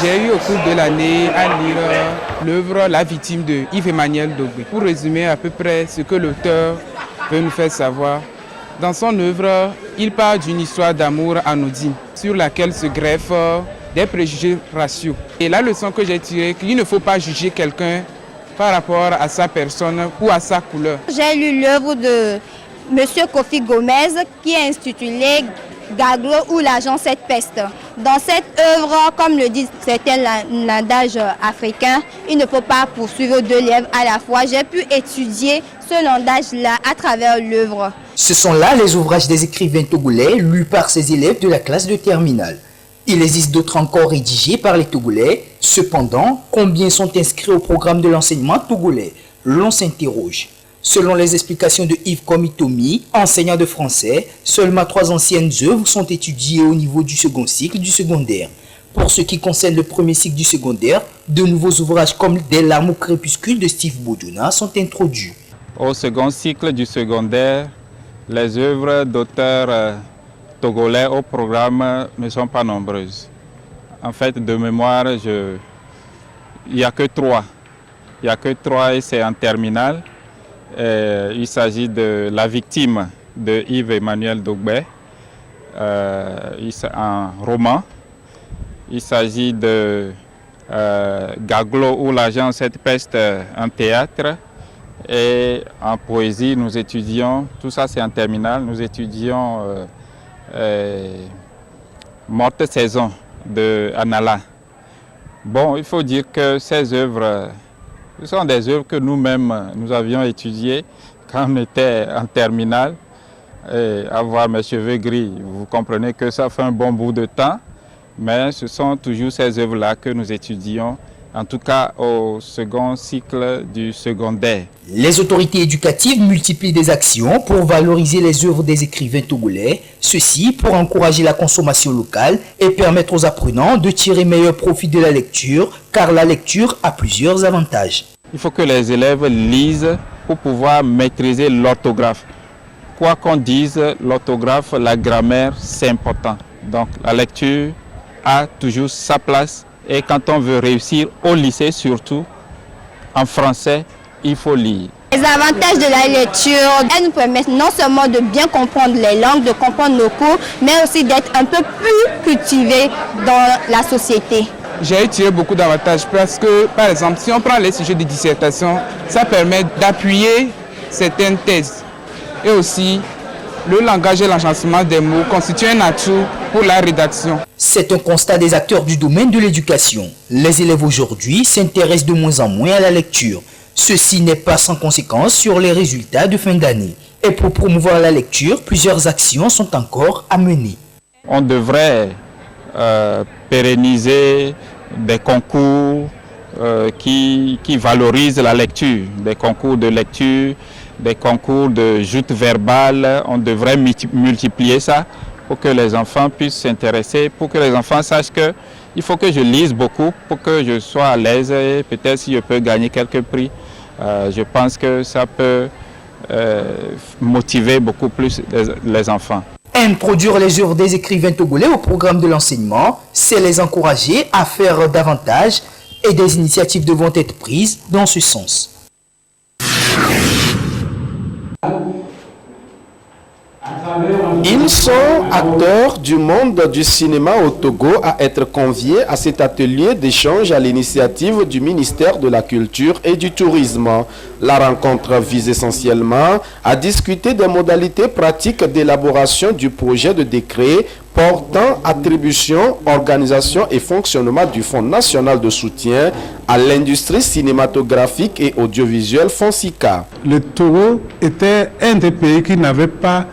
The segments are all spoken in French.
J'ai eu au cours de l'année à lire l'œuvre La victime de Yves-Emmanuel Dogbé. Pour résumer à peu près ce que l'auteur veut nous faire savoir, dans son œuvre, il parle d'une histoire d'amour anodine sur laquelle se greffent des préjugés raciaux. Et la leçon que j'ai tirée, qu'il ne faut pas juger quelqu'un par rapport à sa personne ou à sa couleur. J'ai lu l'œuvre de M. Kofi Gomez qui est intitulée Gaglo ou l'agent cette peste. Dans cette œuvre, comme le dit certains langages africains, il ne faut pas poursuivre deux lièvres à la fois. J'ai pu étudier ce langage-là à travers l'œuvre. Ce sont là les ouvrages des écrivains togolais lus par ces élèves de la classe de terminale. Il existe d'autres encore rédigés par les Togolais. Cependant, combien sont inscrits au programme de l'enseignement togolais? L'on s'interroge. Selon les explications de Yves Komitomi, enseignant de français, seulement 3 anciennes œuvres sont étudiées au niveau du second cycle du secondaire. Pour ce qui concerne le premier cycle du secondaire, de nouveaux ouvrages comme Des larmes au crépuscule de Steve Boudjouna sont introduits. Au second cycle du secondaire, les œuvres d'auteurs togolais au programme ne sont pas nombreuses. En fait, de mémoire, il n'y a que 3. Il n'y a que 3 et c'est en terminale. Il s'agit de La victime de Yves-Emmanuel Dogbé, un roman. Il s'agit de Gaglo ou l'agent cette peste, un théâtre. Et en poésie, nous étudions, tout ça c'est en terminale, nous étudions Morte saison de Anala. Bon, il faut dire que ces œuvres, ce sont des œuvres que nous-mêmes, nous avions étudiées quand on était en terminale. Et avoir mes cheveux gris, vous comprenez que ça fait un bon bout de temps, mais ce sont toujours ces œuvres-là que nous étudions, en tout cas au second cycle du secondaire. Les autorités éducatives multiplient des actions pour valoriser les œuvres des écrivains togolais, ceci pour encourager la consommation locale et permettre aux apprenants de tirer meilleur profit de la lecture, car la lecture a plusieurs avantages. Il faut que les élèves lisent pour pouvoir maîtriser l'orthographe. Quoi qu'on dise, l'orthographe, la grammaire, c'est important. Donc la lecture a toujours sa place. Et quand on veut réussir au lycée surtout, en français, il faut lire. Les avantages de la lecture, elles nous permettent non seulement de bien comprendre les langues, de comprendre nos cours, mais aussi d'être un peu plus cultivés dans la société. J'ai tiré beaucoup d'avantages parce que, par exemple, si on prend les sujets de dissertation, ça permet d'appuyer certaines thèses. Et aussi, le langage et l'agencement des mots constituent un atout pour la rédaction. C'est un constat des acteurs du domaine de l'éducation. Les élèves aujourd'hui s'intéressent de moins en moins à la lecture. Ceci n'est pas sans conséquence sur les résultats de fin d'année. Et pour promouvoir la lecture, plusieurs actions sont encore à mener. On devrait pérenniser des concours qui valorisent la lecture, des concours de lecture, des concours de joutes verbales. On devrait multiplier ça pour que les enfants puissent s'intéresser, pour que les enfants sachent qu'il faut que je lise beaucoup pour que je sois à l'aise et peut-être si je peux gagner quelques prix. Je pense que ça peut motiver beaucoup plus les enfants. Introduire les œuvres des écrivains togolais au programme de l'enseignement, c'est les encourager à faire davantage et des initiatives devront être prises dans ce sens. Ils sont acteurs du monde du cinéma au Togo à être conviés à cet atelier d'échange à l'initiative du ministère de la Culture et du Tourisme. La rencontre vise essentiellement à discuter des modalités pratiques d'élaboration du projet de décret portant attribution, organisation et fonctionnement du Fonds national de soutien à l'industrie cinématographique et audiovisuelle FONSICA. Le Togo était un des pays qui n'avait pas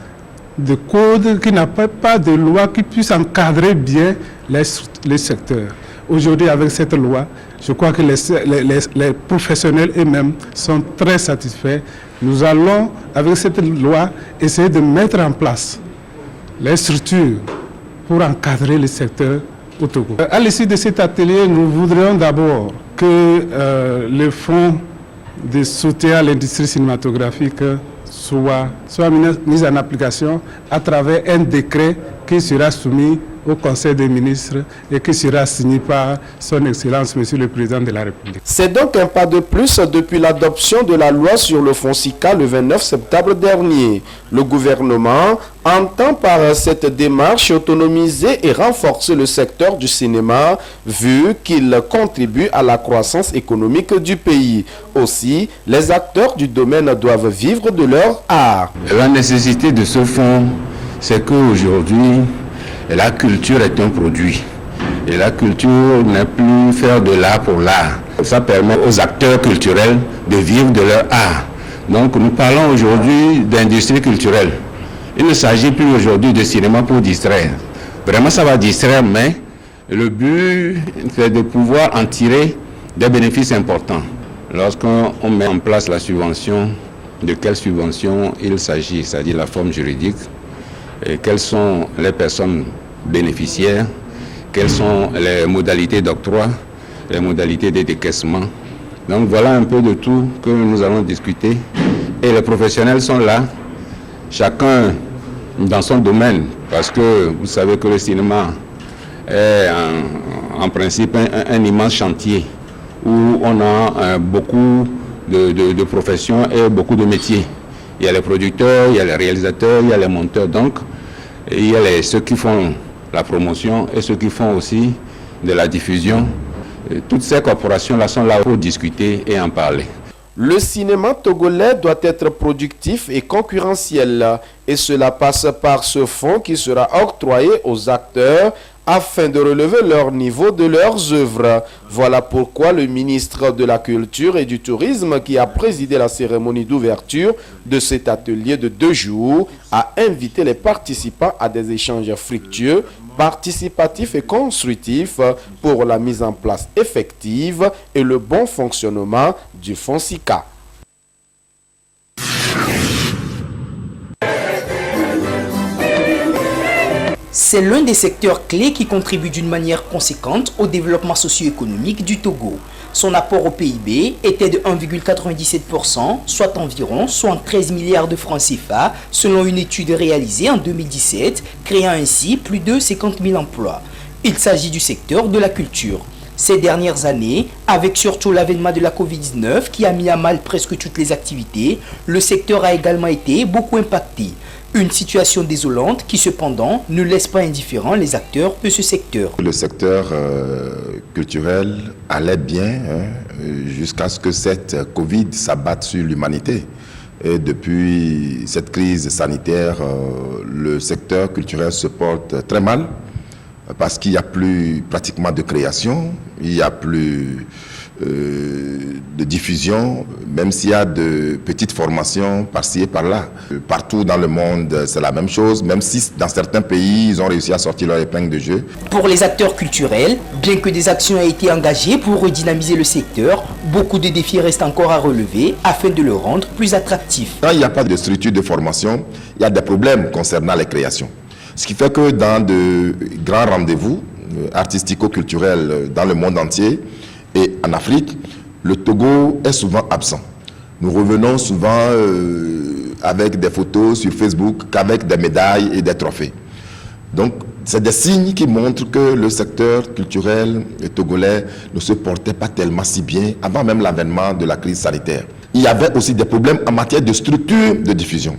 de code, qui n'avait pas de loi qui puisse encadrer bien les secteurs. Aujourd'hui, avec cette loi, je crois que les professionnels eux-mêmes sont très satisfaits. Nous allons, avec cette loi, essayer de mettre en place les structures pour encadrer le secteur au Togo. À l'issue de cet atelier, nous voudrions d'abord que le fonds de soutien à l'industrie cinématographique soit mis en application à travers un décret qui sera soumis au Conseil des ministres et qui sera signé par son Excellence, Monsieur le Président de la République. C'est donc un pas de plus depuis l'adoption de la loi sur le FONSICA le 29 septembre dernier. Le gouvernement entend par cette démarche autonomiser et renforcer le secteur du cinéma vu qu'il contribue à la croissance économique du pays. Aussi, les acteurs du domaine doivent vivre de leur art. La nécessité de ce fonds, c'est qu'aujourd'hui, la culture est un produit. Et la culture n'est plus faire de l'art pour l'art. Ça permet aux acteurs culturels de vivre de leur art. Donc nous parlons aujourd'hui d'industrie culturelle. Il ne s'agit plus aujourd'hui de cinéma pour distraire. Vraiment ça va distraire, mais le but c'est de pouvoir en tirer des bénéfices importants. Lorsqu'on met en place la subvention, de quelle subvention il s'agit, c'est-à-dire la forme juridique, et quelles sont les personnes bénéficiaires, quelles sont les modalités d'octroi, les modalités de décaissement. Donc voilà un peu de tout que nous allons discuter. Et les professionnels sont là, chacun dans son domaine, parce que vous savez que le cinéma est en principe un immense chantier où on a beaucoup de professions et beaucoup de métiers. Il y a les producteurs, il y a les réalisateurs, il y a les monteurs, donc il y a ceux qui font la promotion et ceux qui font aussi de la diffusion. Et toutes ces corporations-là sont là pour discuter et en parler. Le cinéma togolais doit être productif et concurrentiel et cela passe par ce fonds qui sera octroyé aux acteurs afin de relever leur niveau de leurs œuvres. Voilà pourquoi le ministre de la Culture et du Tourisme qui a présidé la cérémonie d'ouverture de cet atelier de 2 jours a invité les participants à des échanges fructueux, participatifs et constructifs pour la mise en place effective et le bon fonctionnement du FONSICA. C'est l'un des secteurs clés qui contribue d'une manière conséquente au développement socio-économique du Togo. Son apport au PIB était de 1,97%, soit environ 73 milliards de francs CFA, selon une étude réalisée en 2017, créant ainsi plus de 50 000 emplois. Il s'agit du secteur de la culture. Ces dernières années, avec surtout l'avènement de la Covid-19 qui a mis à mal presque toutes les activités, le secteur a également été beaucoup impacté. Une situation désolante qui cependant ne laisse pas indifférents les acteurs de ce secteur. Le secteur culturel allait bien jusqu'à ce que cette Covid s'abatte sur l'humanité. Et depuis cette crise sanitaire, le secteur culturel se porte très mal parce qu'il n'y a plus pratiquement de création, il n'y a plus de diffusion, même s'il y a de petites formations par-ci et par-là. Partout dans le monde, c'est la même chose, même si dans certains pays, ils ont réussi à sortir leur épingle de jeu. Pour les acteurs culturels, bien que des actions aient été engagées pour redynamiser le secteur, beaucoup de défis restent encore à relever afin de le rendre plus attractif. Quand il n'y a pas de structure de formation, il y a des problèmes concernant les créations. Ce qui fait que dans de grands rendez-vous artistico-culturels dans le monde entier, et en Afrique, le Togo est souvent absent. Nous revenons souvent avec des photos sur Facebook qu'avec des médailles et des trophées. Donc, c'est des signes qui montrent que le secteur culturel togolais ne se portait pas tellement si bien avant même l'avènement de la crise sanitaire. Il y avait aussi des problèmes en matière de structure de diffusion.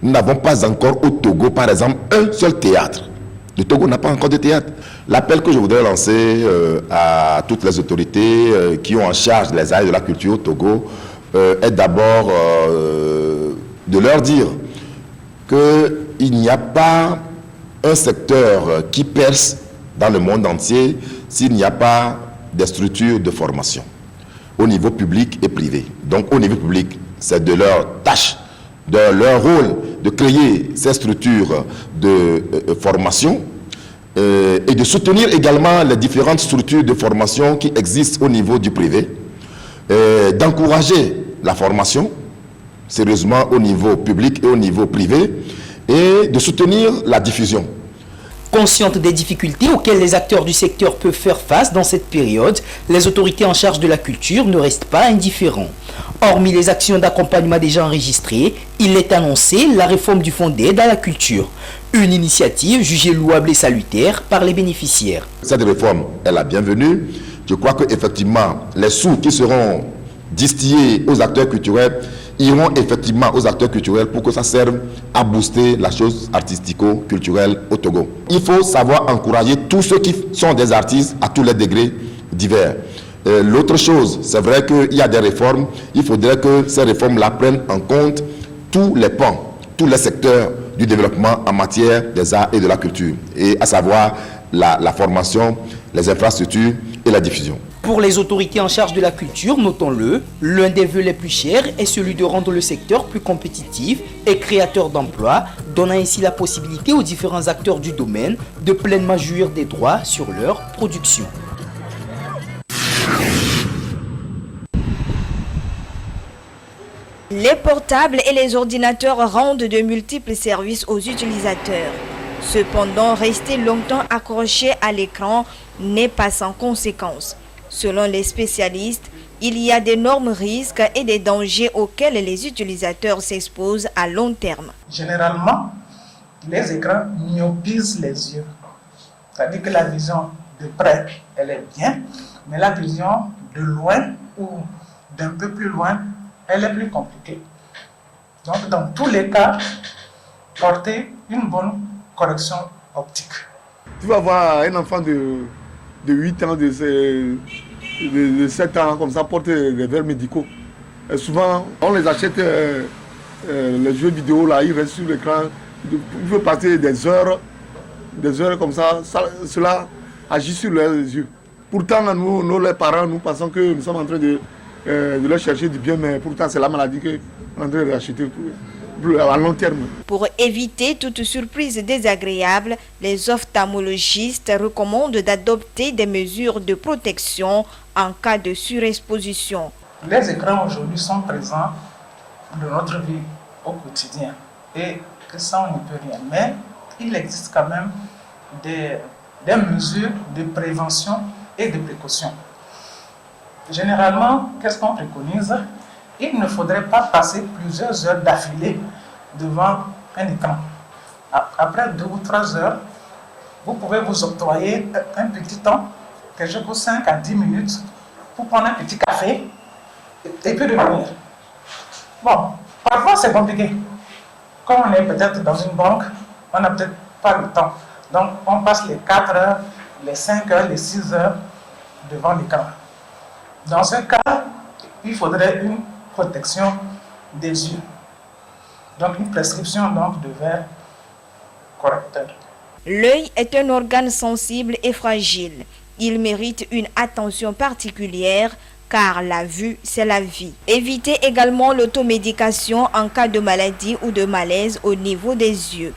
Nous n'avons pas encore au Togo, par exemple, un seul théâtre. Le Togo n'a pas encore de théâtre. L'appel que je voudrais lancer à toutes les autorités qui ont en charge les arts et de la culture au Togo est d'abord de leur dire qu'il n'y a pas un secteur qui perce dans le monde entier s'il n'y a pas des structures de formation au niveau public et privé. Donc au niveau public, c'est de leur tâche, de leur rôle de créer ces structures de formation et de soutenir également les différentes structures de formation qui existent au niveau du privé, d'encourager la formation sérieusement au niveau public et au niveau privé et de soutenir la diffusion. Conscientes des difficultés auxquelles les acteurs du secteur peuvent faire face dans cette période, les autorités en charge de la culture ne restent pas indifférents. Hormis les actions d'accompagnement déjà enregistrées, il est annoncé la réforme du fonds d'aide à la culture. Une initiative jugée louable et salutaire par les bénéficiaires. Cette réforme est la bienvenue. Je crois qu'effectivement, les sous qui seront distillés aux acteurs culturels iront effectivement aux acteurs culturels pour que ça serve à booster la chose artistico-culturelle au Togo. Il faut savoir encourager tous ceux qui sont des artistes à tous les degrés divers. L'autre chose, c'est vrai qu'il y a des réformes, il faudrait que ces réformes-là prennent en compte tous les pans, tous les secteurs du développement en matière des arts et de la culture, et à savoir la formation, les infrastructures et la diffusion. Pour les autorités en charge de la culture, notons-le, l'un des vœux les plus chers est celui de rendre le secteur plus compétitif et créateur d'emplois, donnant ainsi la possibilité aux différents acteurs du domaine de pleinement jouir des droits sur leur production. Les portables et les ordinateurs rendent de multiples services aux utilisateurs. Cependant, rester longtemps accroché à l'écran n'est pas sans conséquences. Selon les spécialistes, il y a d'énormes risques et des dangers auxquels les utilisateurs s'exposent à long terme. Généralement, les écrans myopisent les yeux. C'est-à-dire que la vision de près, elle est bien, mais la vision de loin ou d'un peu plus loin, elle est plus compliquée. Donc, dans tous les cas, porter une bonne correction optique. Tu vas voir un enfant de 8 ans, de 7 ans, comme ça, porte des verres médicaux. Et souvent, on les achète, les jeux vidéo, là, ils restent sur l'écran. Il faut passer des heures comme ça, cela agit sur leurs yeux. Pourtant, nous, les parents, nous pensons que nous sommes en train de leur chercher du bien, mais pourtant, c'est la maladie qu'on est en train d'acheter à long terme. Pour éviter toute surprise désagréable, les ophtalmologistes recommandent d'adopter des mesures de protection en cas de surexposition. Les écrans aujourd'hui sont présents dans notre vie au quotidien et ça on ne peut rien. Mais il existe quand même des mesures de prévention et de précaution. Généralement, qu'est-ce qu'on préconise? Il ne faudrait pas passer plusieurs heures d'affilée devant un écran. Après 2 ou 3 heures, vous pouvez vous octroyer un petit temps, quelque chose de 5 à 10 minutes, pour prendre un petit café et puis revenir. Bon, parfois c'est compliqué. Comme on est peut-être dans une banque, on n'a peut-être pas le temps. Donc on passe les 4 heures, les 5 heures, les 6 heures devant l'écran. Dans ce cas, il faudrait une protection des yeux. Donc une prescription donc, de verres correcteurs. L'œil est un organe sensible et fragile. Il mérite une attention particulière car la vue, c'est la vie. Évitez également l'automédication en cas de maladie ou de malaise au niveau des yeux.